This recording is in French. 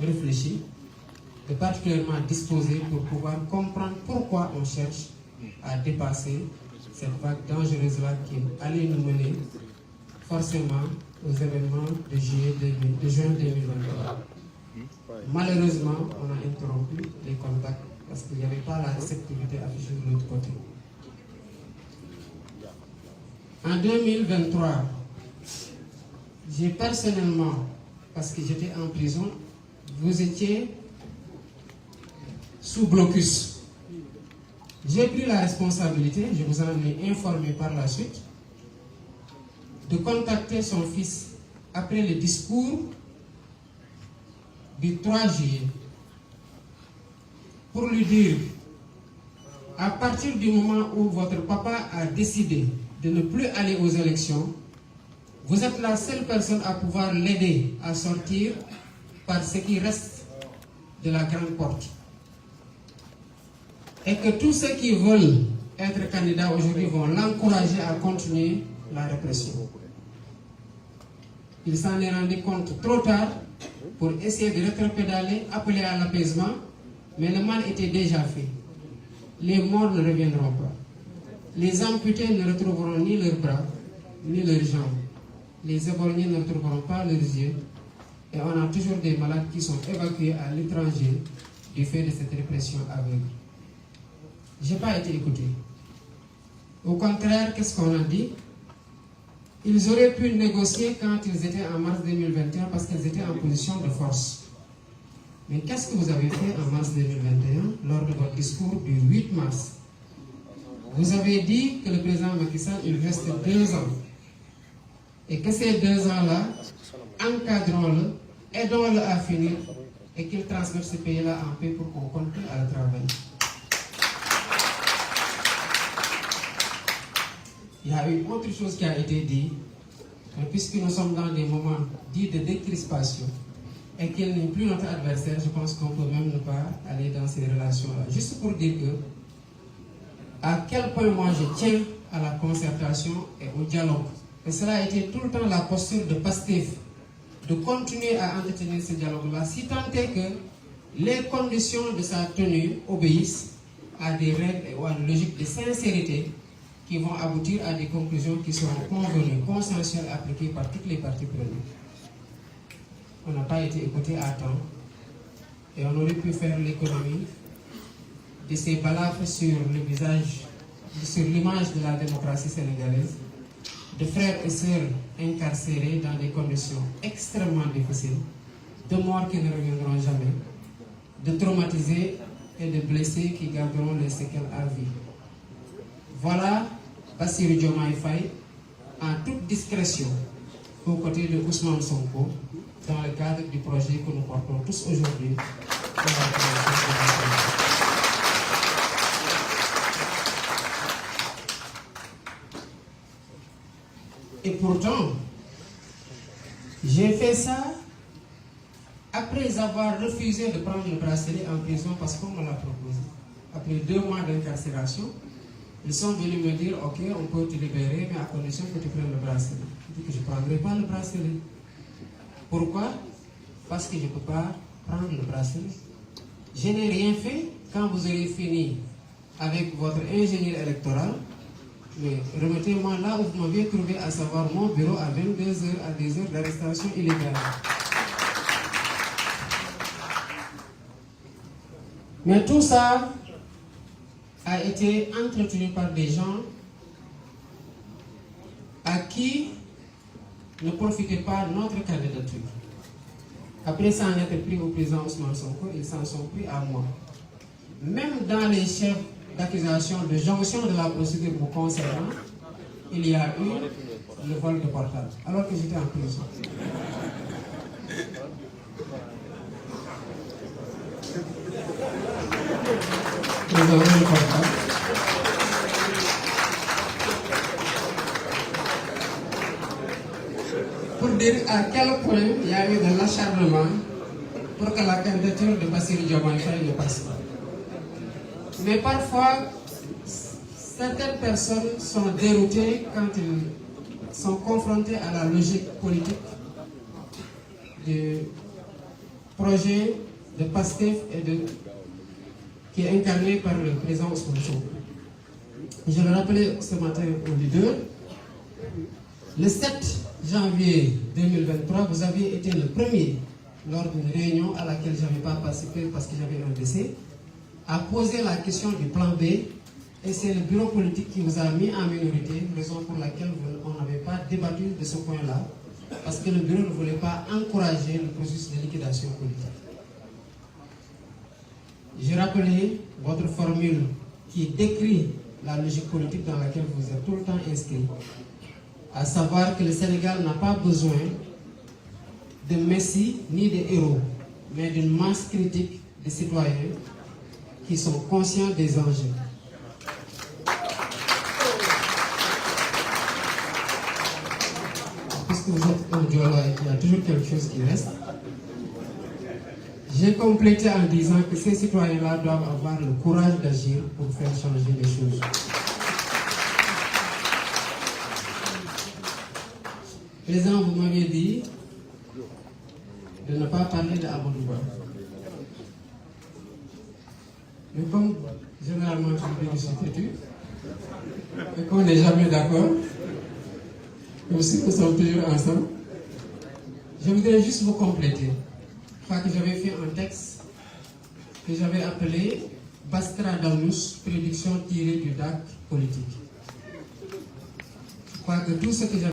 réfléchi, et particulièrement disposé pour pouvoir comprendre pourquoi on cherche à dépasser cette vague dangereuse-là qui allait nous mener forcément aux événements de juin 2023. Malheureusement, on a interrompu les contacts parce qu'il n'y avait pas la réceptivité affichée de l'autre côté. En 2023, j'ai personnellement, parce que j'étais en prison, vous étiez sous blocus. J'ai pris la responsabilité, je vous en ai informé par la suite, de contacter son fils après le discours du 3 juillet pour lui dire, à partir du moment où votre papa a décidé de ne plus aller aux élections, vous êtes la seule personne à pouvoir l'aider à sortir par ce qui reste de la grande porte. Et que tous ceux qui veulent être candidats aujourd'hui vont l'encourager à continuer la répression. Il s'en est rendu compte trop tard pour essayer de rétropédaler, appeler à l'apaisement, mais le mal était déjà fait. Les morts ne reviendront pas. Les amputés ne retrouveront ni leurs bras, ni leurs jambes. Les éborgnés ne retrouveront pas leurs yeux. Et on a toujours des malades qui sont évacués à l'étranger du fait de cette répression aveugle. Je n'ai pas été écouté. Au contraire, qu'est-ce qu'on a dit? Ils auraient pu négocier quand ils étaient en mars 2021 parce qu'ils étaient en position de force. Mais qu'est-ce que vous avez fait en mars 2021 lors de votre discours du 8 mars? Vous avez dit que le président Macky Sall, il reste 2 ans. Et que ces 2 ans-là, encadrons-le, aidons-le à finir et qu'il transmette ce pays-là en paix pour qu'on continue à le travailler. Il y a une autre chose qui a été dit, puisque nous sommes dans des moments dits de décrispation et qu'il n'est plus notre adversaire, je pense qu'on peut même ne pas aller dans ces relations-là. Juste pour dire que, à quel point moi je tiens à la concertation et au dialogue. Et cela a été tout le temps la posture de Pastef, de continuer à entretenir ce dialogue-là, si tant est que les conditions de sa tenue obéissent à des règles et à une logique de sincérité qui vont aboutir à des conclusions qui seront convenues, consensuelles, appliquées par toutes les parties prenantes. On n'a pas été écouté à temps et on aurait pu faire l'économie de ces balafres sur le visage, sur l'image de la démocratie sénégalaise, de frères et sœurs incarcérés dans des conditions extrêmement difficiles, de morts qui ne reviendront jamais, de traumatisés et de blessés qui garderont les séquelles à vie. Voilà Bassirou Diomaye Faye en toute discrétion aux côtés de Ousmane Sonko dans le cadre du projet que nous portons tous aujourd'hui. Et pourtant, j'ai fait ça après avoir refusé de prendre le bracelet en prison parce qu'on me l'a proposé. Après 2 mois d'incarcération, ils sont venus me dire, ok, on peut te libérer, mais à condition que tu prennes le bracelet. Je dis que je ne prendrai pas le bracelet. Pourquoi? Parce que je ne peux pas prendre le bracelet. Je n'ai rien fait. Quand vous aurez fini avec votre ingénieur électoral, mais remettez-moi là où vous m'aviez trouvé, à savoir mon bureau à 22h, à des heures d'arrestation illégale. Mais tout ça a été entretenu par des gens à qui ne profitait pas notre candidature. Après s'en être pris au président Ousmane Sonko, ils s'en sont pris à moi. Même dans les chefs d'accusation de jonction de la procédure me concernant, il y a eu le vol de portable, alors que j'étais en prison. Nous avons le portable. Pour dire à quel point il y a eu de l'acharnement pour que la candidature de Bassirou Diomaye Faye ne passe pas. Mais parfois, certaines personnes sont déroutées quand ils sont confrontés à la logique politique projet de PASTEF qui est incarné par le président Ousmane Sonko. Je le rappelais ce matin au leader. Le 7 janvier 2023, vous aviez été le premier, lors d'une réunion à laquelle je n'avais pas participé parce que j'avais un décès, à poser la question du plan B, et c'est le bureau politique qui vous a mis en minorité, raison pour laquelle on n'avait pas débattu de ce point-là, parce que le bureau ne voulait pas encourager le processus de liquidation politique. J'ai rappelé votre formule qui décrit la logique politique dans laquelle vous êtes tout le temps inscrit, à savoir que le Sénégal n'a pas besoin de messie ni de héros, mais d'une masse critique de citoyens qui sont conscients des enjeux. Puisque vous êtes un Joola et qu'il y a toujours quelque chose qui reste, j'ai complété en disant que ces citoyens-là doivent avoir le courage d'agir pour faire changer les choses. Président, vous m'aviez dit de ne pas parler de Amadou Ba. Mais comme généralement je suis têtu et qu'on n'est jamais d'accord, comme si nous sommes toujours ensemble, je voudrais juste vous compléter. Je crois que j'avais fait un texte que j'avais appelé Bastradamus, prédiction tirée du DAC politique. Je crois que tout ce que j'avais